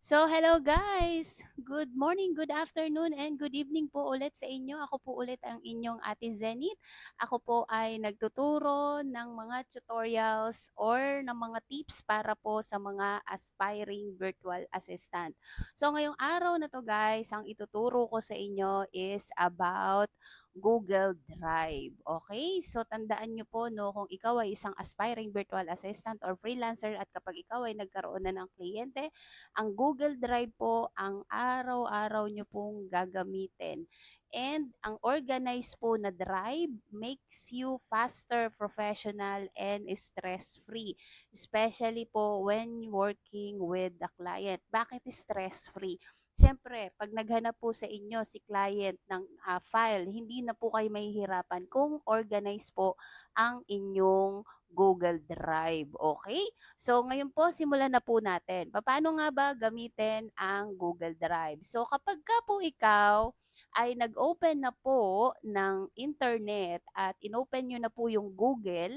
So, hello guys! Good morning, good afternoon, and good evening po ulit sa inyo. Ako po ulit ang inyong Ate Zenith. Ako po ay nagtuturo ng mga tutorials or ng mga tips para po sa mga aspiring virtual assistant. So, ngayong araw na to guys, ang ituturo ko sa inyo is about Google Drive. Okay? So, tandaan nyo po no, kung ikaw ay isang aspiring virtual assistant or freelancer at kapag ikaw ay nagkaroon na ng kliyente, ang Google Drive po ang araw-araw nyo pong gagamitin. And ang organized po na drive makes you faster, professional, and stress-free. Especially po when working with the client. Bakit stress-free? Siyempre, pag naghanap po sa inyo si client ng file, hindi na po kayo mahihirapan kung organized po ang inyong Google Drive. Okay? So, ngayon po, simulan na po natin. Paano nga ba gamitin ang Google Drive? So, kapag ka po ikaw ay nag-open na po ng internet at inopen nyo na po yung Google,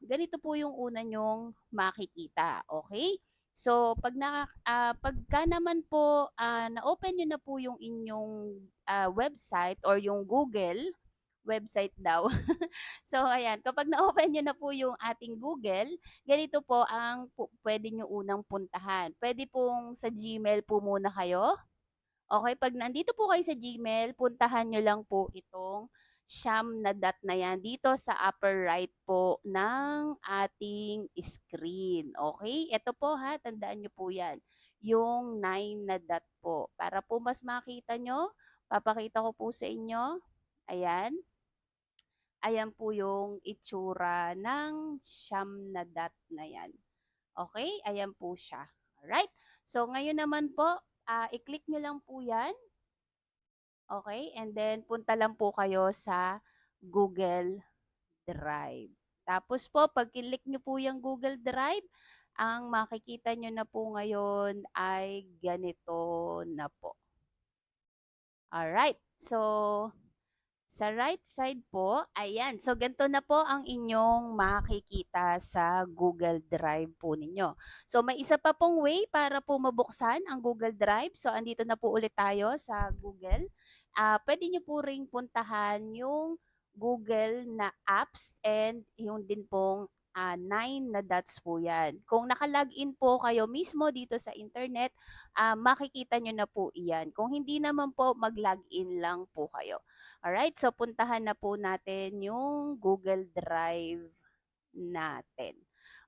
ganito po yung una nyong makikita. Okay? So, pagka naman po na-open nyo na po yung inyong website or yung Google website daw. So, ayan, kapag na-open nyo na po yung ating Google, ganito po ang pwede nyo unang puntahan. Pwede pong sa Gmail po muna kayo. Okay, pag nandito po kayo sa Gmail, puntahan nyo lang po itong siyam na dot na yan dito sa upper right po ng ating screen. Okay? Ito po ha, tandaan nyo po yan. Yung 9 na dot po. Para po mas makita nyo, papakita ko po sa inyo. Ayan. Ayan po yung itsura ng siyam na dot na yan. Okay? Ayan po siya. Alright? So, ngayon naman po, i-click nyo lang po yan. Okay? And then, punta lang po kayo sa Google Drive. Tapos po, pag click nyo po yung Google Drive, ang makikita nyo na po ngayon ay ganito na po. Alright. So, sa right side po, ayan. So, ganito na po ang inyong makikita sa Google Drive po ninyo. So, may isa pa pong way para po mabuksan ang Google Drive. So, andito na po ulit tayo sa Google. Pwede nyo po ring puntahan yung Google na apps and yung din pong 9 na dots po yan. Kung nakalagin po kayo mismo dito sa internet, makikita nyo na po iyan. Kung hindi naman po, mag-login lang po kayo. Alright, so puntahan na po natin yung Google Drive natin.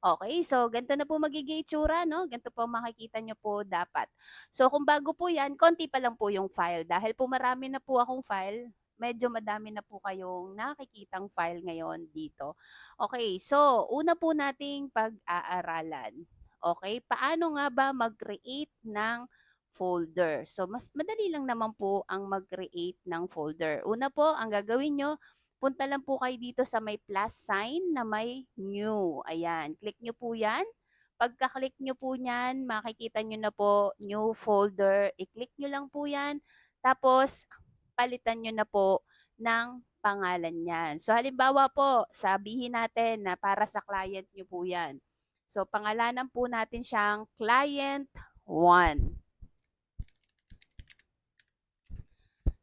Okay, so ganito na po magiging itsura, no? Ganito po makikita nyo po dapat. So kung bago po yan, konti pa lang po yung file. Dahil po marami na po akong file, medyo madami na po kayong nakikitang file ngayon dito. Okay, so una po nating pag-aaralan. Okay, paano nga ba mag-create ng folder? So mas madali lang naman po ang mag-create ng folder. Una po, ang gagawin nyo, punta lang po kayo dito sa may plus sign na may new. Ayan, click nyo po yan. Pagka-click nyo po yan, makikita nyo na po new folder. I-click nyo lang po yan. Tapos, palitan nyo na po ng pangalan niyan. So, halimbawa po, sabihin natin na para sa client nyo po yan. So, pangalanan po natin siyang client 1.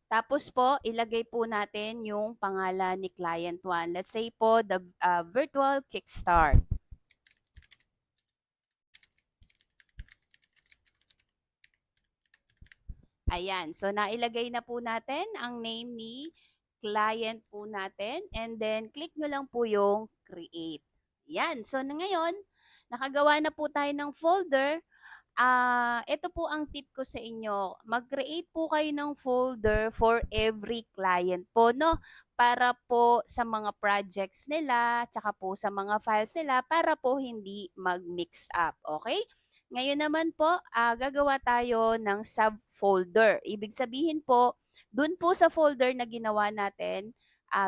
Tapos po, ilagay po natin yung pangalan ni client 1. Let's say po, the virtual kickstart. Ayan. So, nailagay na po natin ang name ni client po natin. And then, click nyo lang po yung create. Yan. So, ngayon, nakagawa na po tayo ng folder. Ito po ang tip ko sa inyo. Mag-create po kayo ng folder for every client po, no? Para po sa mga projects nila, tsaka po sa mga files nila, para po hindi mag-mix up. Okay? Ngayon naman po, gagawa tayo ng subfolder. Ibig sabihin po, dun po sa folder na ginawa natin,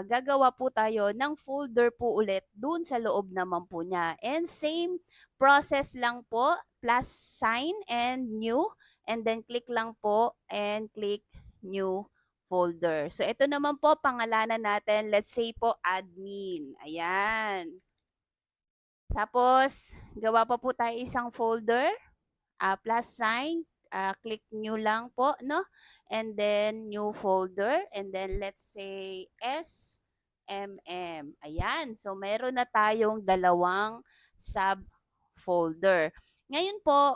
gagawa po tayo ng folder po ulit dun sa loob naman po niya. And same process lang po, plus sign and new, and then click lang po and click new folder. So, ito naman po, pangalanan natin, let's say po, admin. Ayan. Tapos, gawa pa po tayo isang folder. plus sign, click nyo lang po, no? And then new folder, and then let's say SMM. Ayan, so meron na tayong dalawang subfolder. Ngayon po,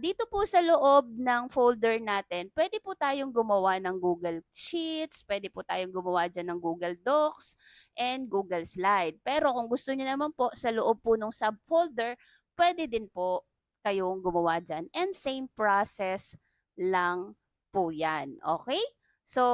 dito po sa loob ng folder natin, pwede po tayong gumawa ng Google Sheets, pwede po tayong gumawa dyan ng Google Docs, and Google Slide. Pero kung gusto niyo naman po sa loob po ng subfolder, pwede din po kayong gumawa dyan. And same process lang po yan. Okay? So,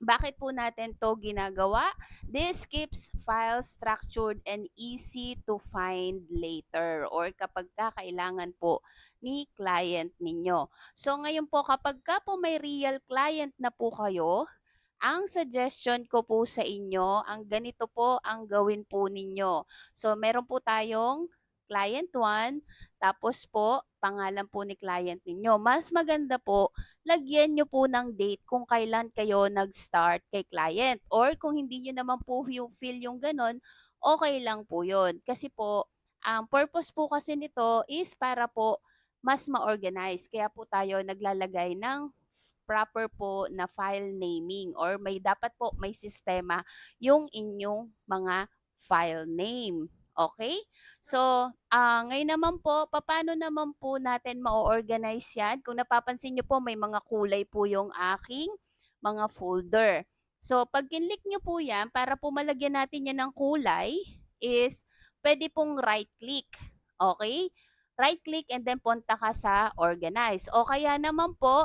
bakit po natin to ginagawa? This keeps files structured and easy to find later or kapag kailangan po ni client ninyo. So ngayon po kapag ka po may real client na po kayo, ang suggestion ko po sa inyo, ang ganito po ang gawin po ninyo. So, meron po tayong client 1, tapos po, pangalan po ni client ninyo. Mas maganda po, lagyan nyo po ng date kung kailan kayo nag-start kay client. Or kung hindi nyo naman po yung feel yung ganon, okay lang po yun. Kasi po, ang purpose po kasi nito is para po mas ma-organize. Kaya po tayo naglalagay ng proper po na file naming or may dapat po may sistema yung inyong mga file name. Okay? So, ngayon naman po, paano naman po natin ma-organize yan? Kung napapansin nyo po, may mga kulay po yung aking mga folder. So, pag kinlik nyo po yan, para po malagyan natin yan ng kulay, is pwede pong right click. Okay? Right click and then punta ka sa organize. O kaya naman po,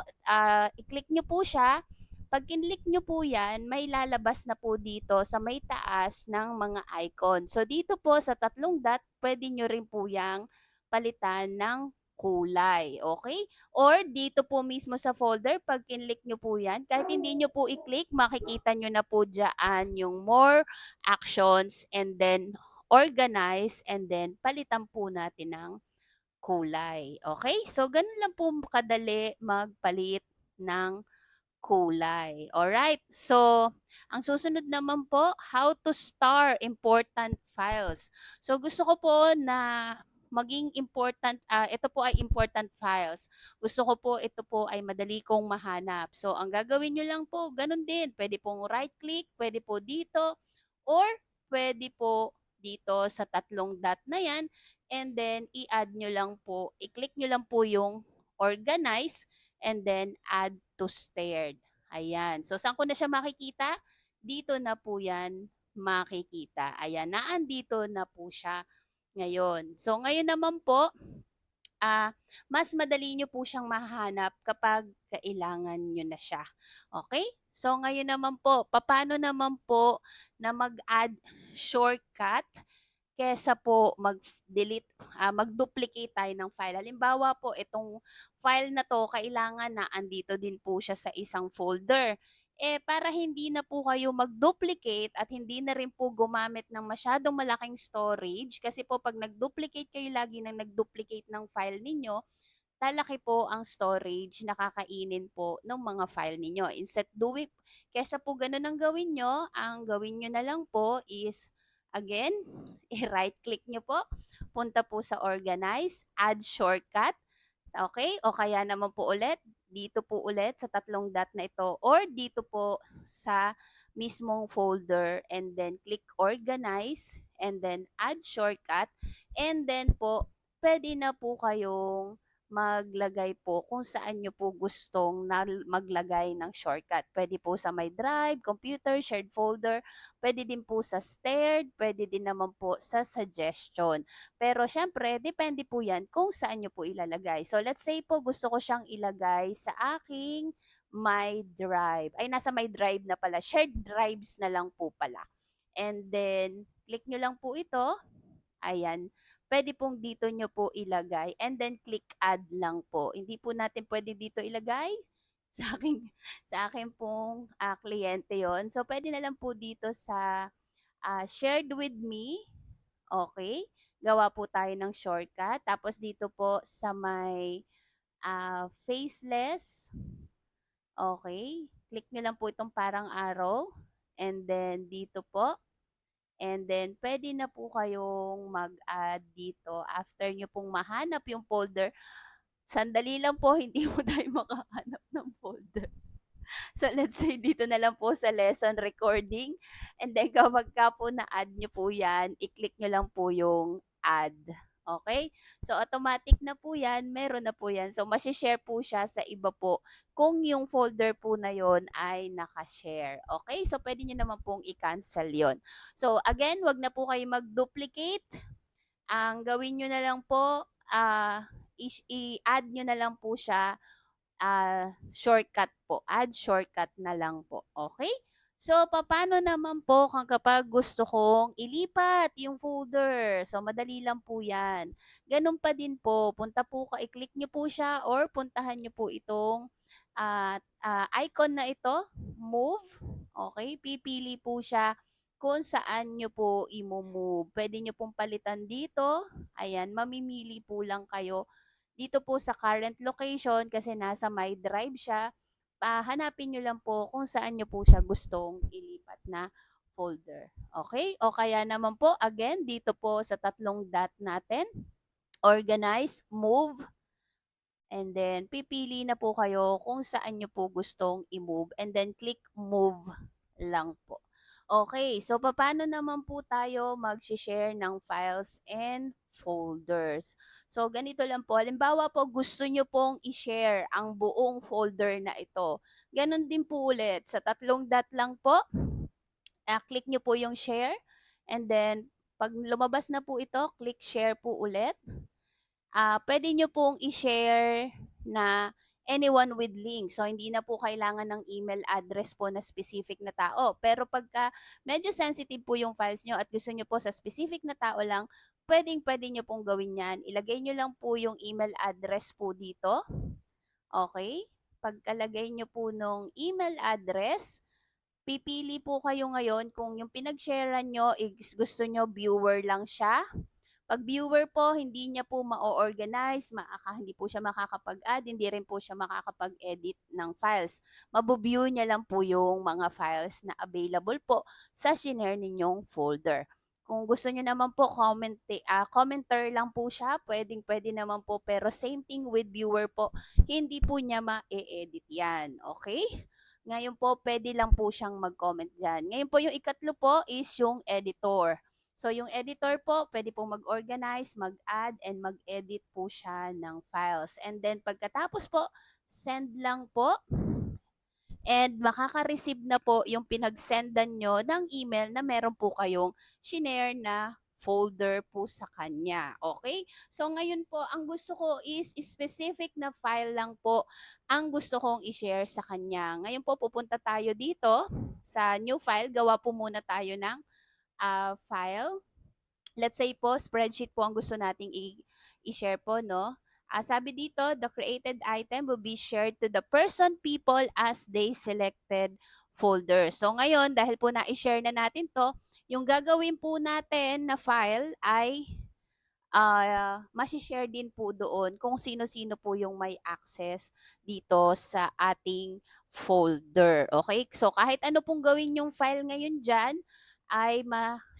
i-click nyo po siya. Pag kinlik nyo po yan, may lalabas na po dito sa may taas ng mga icon. So dito po sa tatlong dot, pwede nyo rin po yang palitan ng kulay. Okay? Or dito po mismo sa folder, pag kinlik nyo po yan, kahit hindi nyo po i-click, makikita nyo na po dyan yung more actions and then organize and then palitan po natin ng kulay. Okay? So, ganun lang po kadali magpalit ng kulay. Alright? So, ang susunod naman po, how to star important files. So, gusto ko po na maging important, ito po ay important files. Gusto ko po, ito po ay madali kong mahanap. So, ang gagawin nyo lang po, ganun din. Pwede pong right click, pwede po dito, or pwede po dito sa tatlong dot na yan. And then, i-add nyo lang po, i-click nyo lang po yung organize and then add to stared. Ayan. So, saan ko na siya makikita? Dito na po yan makikita. Ayan, naandito na po siya ngayon. So, ngayon naman po, mas madali nyo po siyang mahanap kapag kailangan nyo na siya. Okay? So, ngayon naman po, paano naman po na mag-add shortcut kesa po mag-delete, mag-duplicate tayo ng file. Halimbawa po, itong file na 'to kailangan na andito din po siya sa isang folder. Para hindi na po kayo mag-duplicate at hindi na rin po gumamit ng masyadong malaking storage kasi po 'pag nag-duplicate kayo lagi ng nag-duplicate ng file ninyo, lalaki po ang storage na kakainin po ng mga file ninyo. Instead doing kaysa po gano'n ang gawin niyo, ang gawin niyo na lang po is, again, i-right click niyo po, punta po sa organize, add shortcut, okay? O kaya naman po ulit, dito po ulit sa tatlong dot na ito or dito po sa mismong folder and then click organize and then add shortcut and then po pwede na po kayong maglagay po kung saan nyo po gustong maglagay ng shortcut. Pwede po sa my drive, computer, shared folder, pwede din po sa shared, pwede din naman po sa suggestion. Pero syempre, depende po yan kung saan nyo po ilalagay. So let's say po gusto ko siyang ilagay sa aking my drive. Ay, nasa my drive na pala. Shared drives na lang po pala. And then, click nyo lang po ito. Ayan. Pwede pong dito nyo po ilagay and then click add lang po. Hindi po natin pwede dito ilagay sa aking sa akin pong kliyente yon. So pwede na lang po dito sa shared with me. Okay? Gawa po tayo ng shortcut. Tapos dito po sa may faceless. Okay? Click nyo lang po itong parang arrow. And then dito po And then puwede na po kayong mag-add dito after niyo pong mahanap yung folder. Sandali lang po, hindi po tayo makahanap ng folder. So, let's say dito na lang po sa lesson recording and then kapagka po na-add niyo po 'yan, i-click niyo lang po yung add, okay. So, automatic na po 'yan, meron na po 'yan. So, mashi-share po siya sa iba po kung yung folder po na yon ay naka-share, okay. So, puwede niyo naman pong i-cancel yon. So, again, 'wag na po kayo mag-duplicate. Ang gawin niyo na lang po, i-add niyo na lang po siya shortcut po, add shortcut na lang po, okay. So, papaano naman po kapag gusto kong ilipat yung folder? So, madali lang po 'yan. Gano'n pa din po, punta po i-click niyo po siya or puntahan niyo po itong, icon na ito, move, okay. Pipili po siya kung saan niyo po imo-move. Puwede niyo pong palitan dito, ayan, mamimili po lang kayo dito po sa current location kasi nasa My Drive siya, hanapin niyo lang po kung saan niyo po siya gustong ilipat na folder, okay. O kaya naman po again dito po sa tatlong dot natin, organize, move, and then pipili na po kayo kung saan niyo po gustong i-move and then click move lang po. Okay, so papaano naman po tayo mag-share ng files and folders? So ganito lang po, halimbawa po gusto niyo pong i-share ang buong folder na ito. Ganon din po ulit, sa tatlong dot lang po, click niyo po yung share and then pag lumabas na po ito, click share po ulit. Puwede niyo pong i-share na anyone with link. So, hindi na po kailangan ng email address po na specific na tao. Pero pagka medyo sensitive po yung files niyo at gusto niyo po sa specific na tao lang, puwedeng-puwede niyo pong gawin 'yan. Ilagay niyo lang po yung email address po dito, okey? Pagkalagay niyo po nung email address, pipili po kayo ngayon kung yung pinag-sharean niyo is gusto niyo viewer lang siya. 'Pag viewer po, hindi niya po ma-o-organize, hindi po siya makakapag-add, hindi rin po siya makakapag-edit ng files. Mabu-view niya lang po yung mga files na available po sa shinare ninyong folder. Kung gusto niyo naman po commenter lang po siya, puwedeng-puwede naman po, pero same thing with viewer po, hindi po niya ma-e-edit 'yan, okay. Ngayon po, puwede lang po siyang mag-comment diyan. Ngayon po yung ikatlo po is yung editor. So, yung editor po, pwede pong mag-organize, mag-add, and mag-edit po siya ng files. And then, pagkatapos po, send lang po. And makaka-receive na po yung pinag-sendan nyo ng email na meron po kayong shinare na folder po sa kanya. Okay? So, ngayon po, ang gusto ko is specific na file lang po ang gusto kong i-share sa kanya. Ngayon po, pupunta tayo dito sa new file. Gawa po muna tayo ng file. Let's say po, spreadsheet po ang gusto nating i-share po, no? Sabi dito, the created item will be shared to the person, people as they selected folder. So ngayon, dahil po na-share na natin to, yung gagawin po natin na file ay share din po doon kung sino-sino po yung may access dito sa ating folder. Okay? So, kahit ano pong gawin yung file ngayon dyan, ay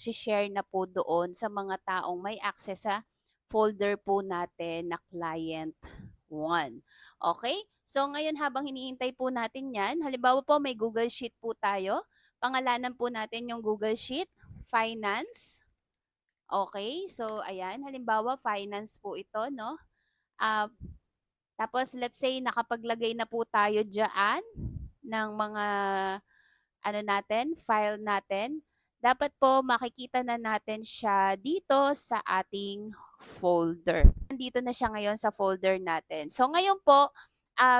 share na po doon sa mga taong may access sa folder po natin na client 1. Okay? So, ngayon habang hinihintay po natin yan, halimbawa po may Google Sheet po tayo. Pangalanan po natin yung Google Sheet, Finance. Okay, so ayan, halimbawa finance po ito, no? Ah, Tapos let's say nakapaglagay na po tayo diyan ng mga ano natin, file natin. Dapat po makikita na natin siya dito sa ating folder. Nandito na siya ngayon sa folder natin. So ngayon po,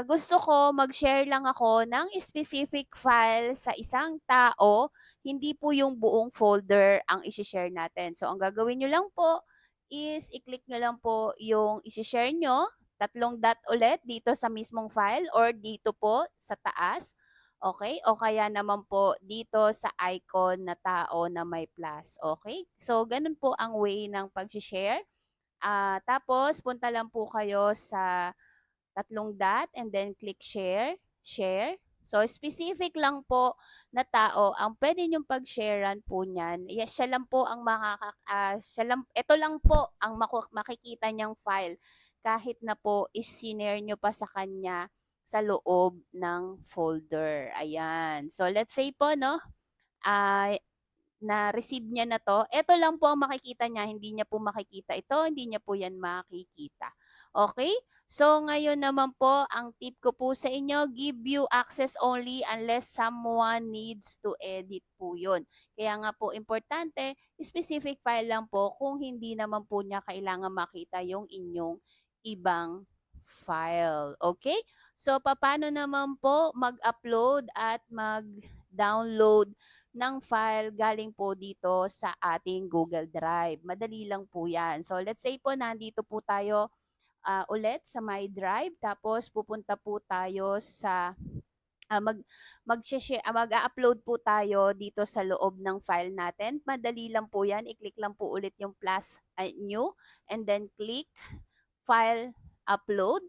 gusto ko mag-share lang ako ng specific file sa isang tao, hindi po yung buong folder ang isi-share natin. So ang gagawin nyo lang po is i-click nyo lang po yung isi-share nyo, tatlong dot ulit dito sa mismong file or dito po sa taas. Okay? O kaya naman po dito sa icon na tao na may plus. Okay? So, ganun po ang way ng pag-share. Tapos, punta lang po kayo sa tatlong dot and then click share, share. So, specific lang po na tao ang pwede niyong pag-sharean po niyan. Yes, siya lang po ang siya lang, ito lang po ang makikita niyang file kahit na po is-shinare niyo pa sa kanya sa loob ng folder. Ayan. So, let's say po, no, ay na-receive niya na 'to, eto lang po ang makikita niya, hindi niya po makikita ito, hindi niya po 'yan makikita. Okay. So, ngayon naman po, ang tip ko po sa inyo, give you access only unless someone needs to edit po 'yun. Kaya nga po importante, specific file lang po kung hindi naman po niya kailangan makita yung inyong ibang file. Okay. So, papaano naman po mag-upload at mag-download ng file galing po dito sa ating Google Drive? Madali lang po yan. So let's say po nandito po tayo ulit sa My Drive, tapos pupunta po tayo sa mag-upload po tayo dito sa loob ng file natin. Madali lang po yan. I-click lang po ulit yung plus new and then click file upload.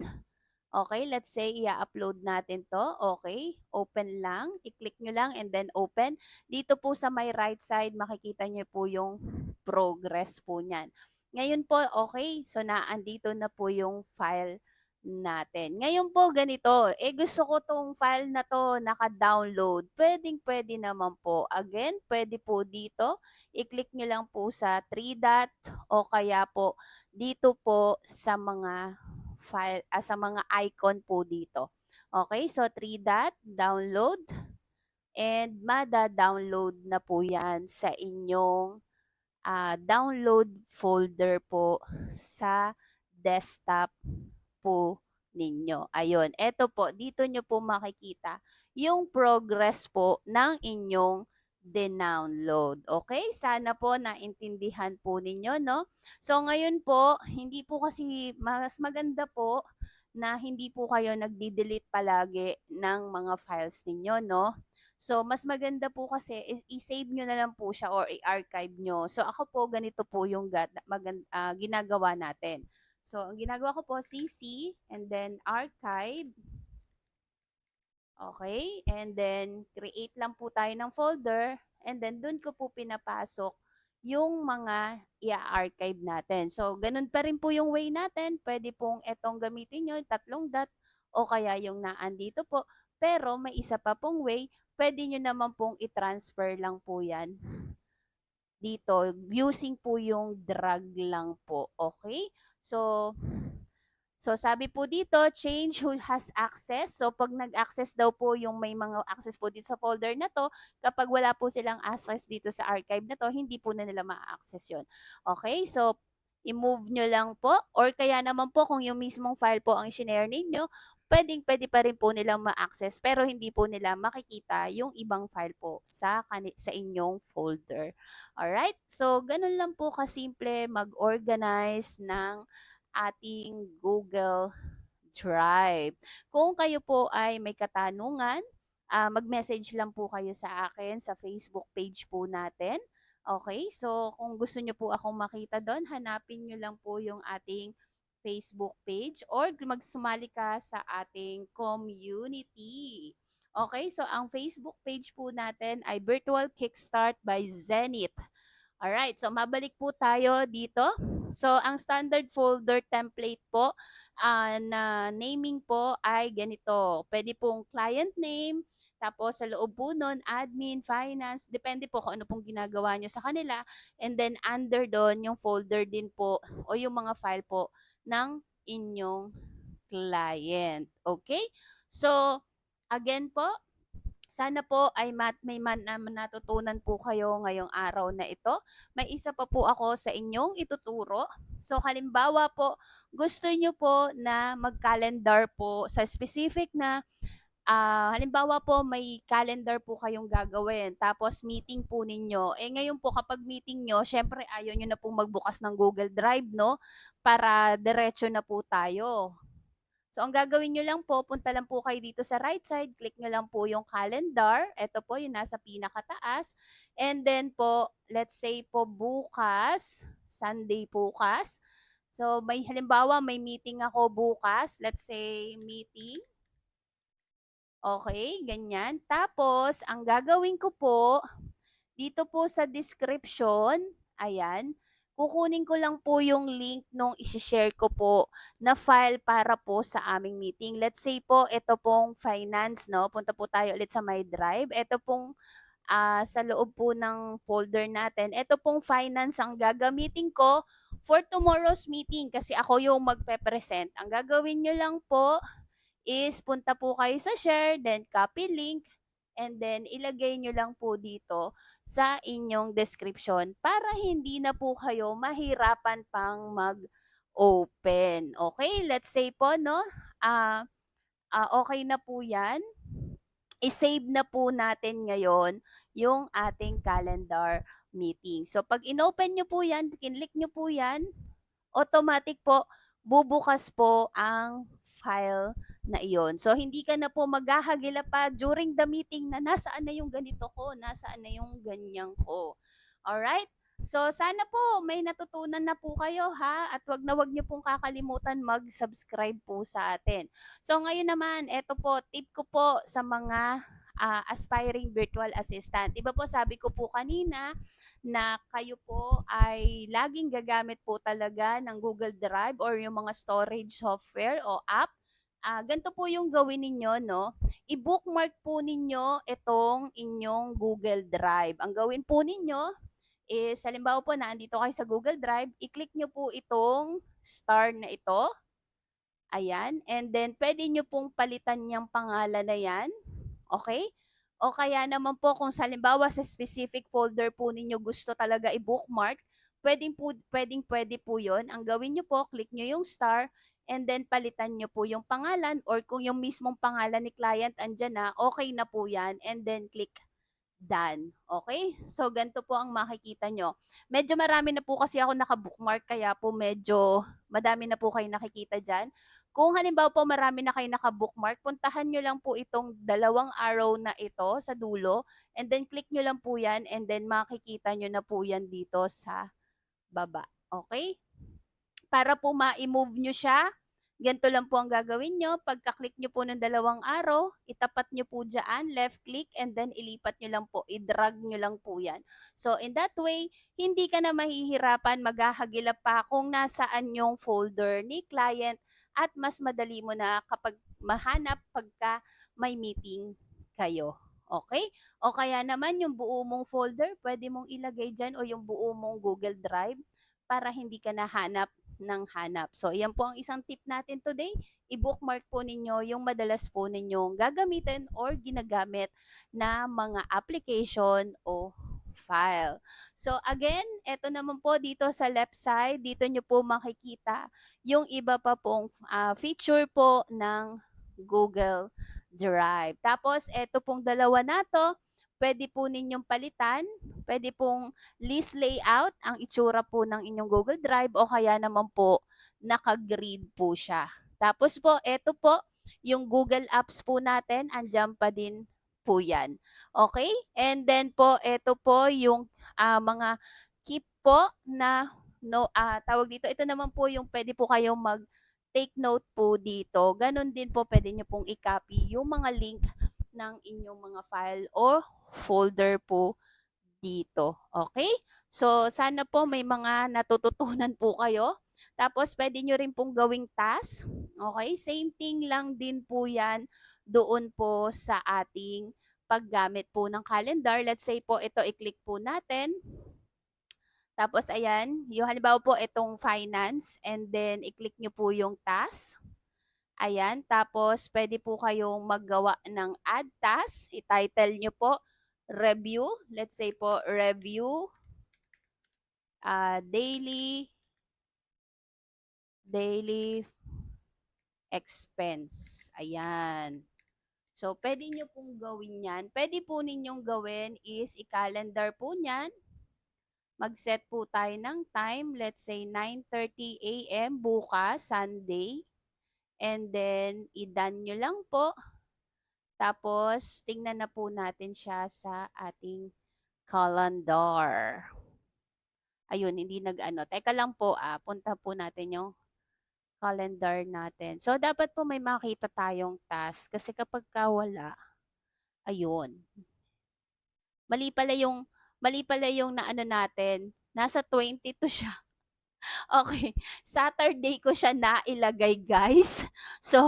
Okay, let's say i-upload natin 'to. Okay, open lang. I-click nyo lang and then open. Dito po sa my right side, makikita nyo po yung progress po niyan. Ngayon po, okay, so naandito na po yung file natin. Ngayon po ganito, gusto ko 'tong file na 'to naka-download. Puwedeng-puwede naman po. Again, puwede po dito, i-click nyo lang po sa three dot o kaya po dito po sa mga file, sa mga icon po dito. Okay, so three dot, download, and mada-download na po yan sa inyong download folder po sa desktop po ninyo. Ayun, eto po, dito nyo po makikita yung progress po ng inyong dinownload. Okay? Sana po naintindihan po ninyo, no? So, ngayon po, hindi po kasi, mas maganda po na hindi po kayo nagdi-delete palagi ng mga files ninyo, no? So, mas maganda po kasi i-save nyo na lang po siya or i-archive nyo. So, ako po, ganito po yung ginagawa natin. So, ang ginagawa ko po, CC, and then archive. Okay? And then, create lang po tayo ng folder. And then, dun ko po pinapasok yung mga i-archive natin. So, ganun pa rin po yung way natin. Pwede pong etong gamitin nyo, tatlong dot, o kaya yung naandito po. Pero, may isa pa pong way, pwede nyo naman pong i-transfer lang po yan dito using po yung drag lang po. Okay? So, sabi po dito, change who has access. So, pag nag-access daw po yung may mga access po dito sa folder na to, kapag wala po silang access dito sa archive na to, hindi po na nila ma-access yun. Okay? So, i-move nyo lang po. Or kaya naman po, kung yung mismong file po ang share ninyo, pwede pa rin po nilang ma-access pero hindi po nila makikita yung ibang file po sa inyong folder. Alright? So, ganun lang po kasimple mag-organize ng ating Google Drive. Kung kayo po ay may katanungan, mag-message lang po kayo sa akin sa Facebook page po natin. Okay, so kung gusto nyo po akong makita doon, hanapin nyo lang po yung ating Facebook page or magsumali ka sa ating community. Okay, so ang Facebook page po natin ay Virtual Kickstart by Zenith. Alright, so mabalik po tayo dito. So, ang standard folder template po na naming po ay ganito. Pwede pong client name, tapos sa loob po nun, admin, finance, depende po kung ano pong ginagawa nyo sa kanila. And then under doon, yung folder din po o yung mga file po ng inyong client. Okay? So, again po, sana po ay natutunan po kayo ngayong araw na ito. May isa pa po ako sa inyong ituturo. So halimbawa po, gusto nyo po na mag-calendar po sa specific na halimbawa po may calendar po kayong gagawin, tapos meeting po ninyo. Ngayon po kapag meeting nyo, syempre ayaw nyo na po magbukas ng Google Drive, no? Para diretso na po tayo. So, ang gagawin nyo lang po, punta lang po kayo dito sa right side, click nyo lang po yung calendar. Ito po yung nasa pinakataas. And then po, let's say po bukas, Sunday bukas. So, halimbawa may meeting ako bukas. Let's say meeting. Okay, ganyan. Tapos ang gagawin ko po, dito po sa description, ayan, kukunin ko lang po yung link nung isi-share ko po na file para po sa aming meeting. Let's say po, ito pong finance, 'no, punta po tayo ulit sa My Drive. Ito pong, sa loob po ng folder natin, ito pong finance ang gagamitin ko for tomorrow's meeting kasi ako yung magpe-present. Ang gagawin niyo lang po is punta po kayo sa share, then copy link, and then ilagay nyo lang po dito sa inyong description para hindi na po kayo mahirapan pang mag-open. Okay, let's say po, no, ah okay na po yan. I-save na po natin ngayon yung ating calendar meeting. So, pag inopen nyo po yan, kinlik nyo po yan, automatic po bubukas po ang file na iyon. So, hindi ka na po maghahagila pa during the meeting na nasaan na yung ganito ko, nasaan na yung ganyan ko. Alright? So, sana po may natutunan na po kayo ha at wag niyo pong kakalimutan mag-subscribe po sa atin. So, ngayon naman, eto po, tip ko po sa mga aspiring virtual assistant. Iba po sabi ko po kanina, na kayo po ay laging gagamit po talaga ng Google Drive or yung mga storage software o app, ganito po yung gawin ninyo, no? I-bookmark po ninyo itong inyong Google Drive. Ang gawin po ninyo is, halimbawa po na andito kayo sa Google Drive, i-click nyo po itong star na ito. Ayan. And then, pwede nyo pong palitan yung pangalan na yan. Okay? O kaya naman po kung halimbawa sa specific folder po ninyo gusto talaga i-bookmark, pwede po yon. Ang gawin nyo po, click nyo yung star, and then palitan nyo po yung pangalan, or kung yung mismong pangalan ni client andyan na, okay na po yan, and then click done. Okay? So, ganito po ang makikita nyo. Medyo marami na po kasi ako naka-bookmark, kaya po medyo madami na po kayo nakikita dyan. Kung halimbawa po marami na kayo naka-bookmark, puntahan nyo lang po itong dalawang arrow na ito sa dulo, and then click nyo lang po yan, and then makikita nyo na po yan dito sa baba. Okay? Para po ma-move nyo siya, ganito lang po ang gagawin nyo. Pagka-click nyo po ng dalawang arrow, itapat nyo po dyan, left click, and then ilipat nyo lang po, i-drag nyo lang po yan. So, in that way, hindi ka na mahihirapan, maghahagilap pa kung nasaan yung folder ni client, at mas madali mo na kapag mahanap pagka may meeting kayo. Okay? O kaya naman yung buo mong folder, pwede mong ilagay dyan, o yung buo mong Google Drive para hindi ka nahanap ng hanap. So, iyan po ang isang tip natin today. I-bookmark po ninyo yung madalas po ninyong gagamitin or ginagamit na mga application o file. So, again, eto naman po dito sa left side, dito nyo po makikita yung iba pa pong feature po ng Google Drive. Tapos, eto pong dalawa na to, pwede po ninyong palitan, pwede pong list layout ang itsura po ng inyong Google Drive, o kaya naman po naka-grid po siya. Tapos po, eto po, yung Google Apps po natin, andyan pa din po yan. Okay? And then po, eto po yung mga keep po na no, tawag dito, ito naman po yung pwede po kayong take note po dito. Ganon din po, pwede nyo pong i-copy yung mga link ng inyong mga file o folder po dito. Okay? So, sana po may mga natututunan po kayo. Tapos, pwede nyo rin pong gawing task. Okay? Same thing lang din po yan doon po sa ating paggamit po ng calendar. Let's say po, ito i-click po natin. Tapos, ayan, yung halimbawa po itong finance, and then i-click nyo po yung task. Ayan, tapos pwede po kayong maggawa ng add task. I-title nyo po, review. Let's say po, review daily expense. Ayan. So, pwede nyo pong gawin yan. Pwede po ninyong gawin is i-calendar po niyan. Mag-set po tayo ng time. Let's say 9:30 a.m. bukas, Sunday. And then, i-done nyo lang po. Tapos, tingnan na po natin siya sa ating calendar. Ayun, hindi nag-ano. Teka lang po, punta po natin yung calendar natin. So, dapat po may makita tayong task kasi kapagka wala, ayun, mali pala yung mali pala yung naano natin, nasa 22 siya. Okay, Saturday ko siya nailagay, guys. So,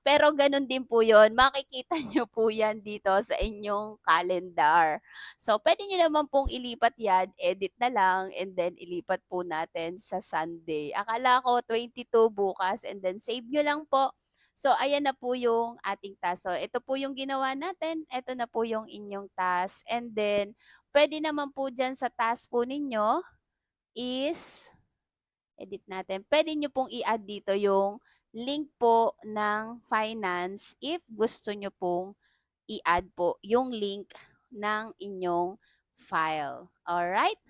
pero gano'n din po 'yun, makikita niyo po 'yan dito sa inyong calendar. So, puwede niyo naman pong ilipat 'yan, edit na lang and then ilipat po natin sa Sunday. Akala ko 22 bukas and then save niyo lang po. So, ayan na po yung ating task. So, ito po yung ginawa natin, eto na po yung inyong task and then puwede naman po diyan sa task po ninyo is edit natin. Puwede niyo pong i-add dito yung link po ng finance if gusto niyo pong i-add po yung link ng inyong file. Alright?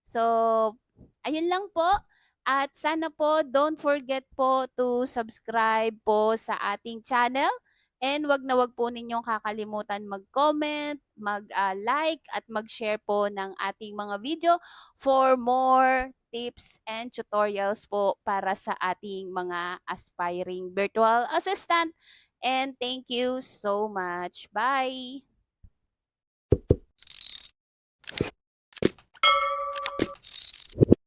So, ayun lang po. At sana po don't forget po to subscribe po sa ating channel. And wag na wag po ninyong kakalimutan mag-comment, mag-like at mag-share po ng ating mga video for more tips and tutorials po para sa ating mga aspiring virtual assistant. And thank you so much. Bye!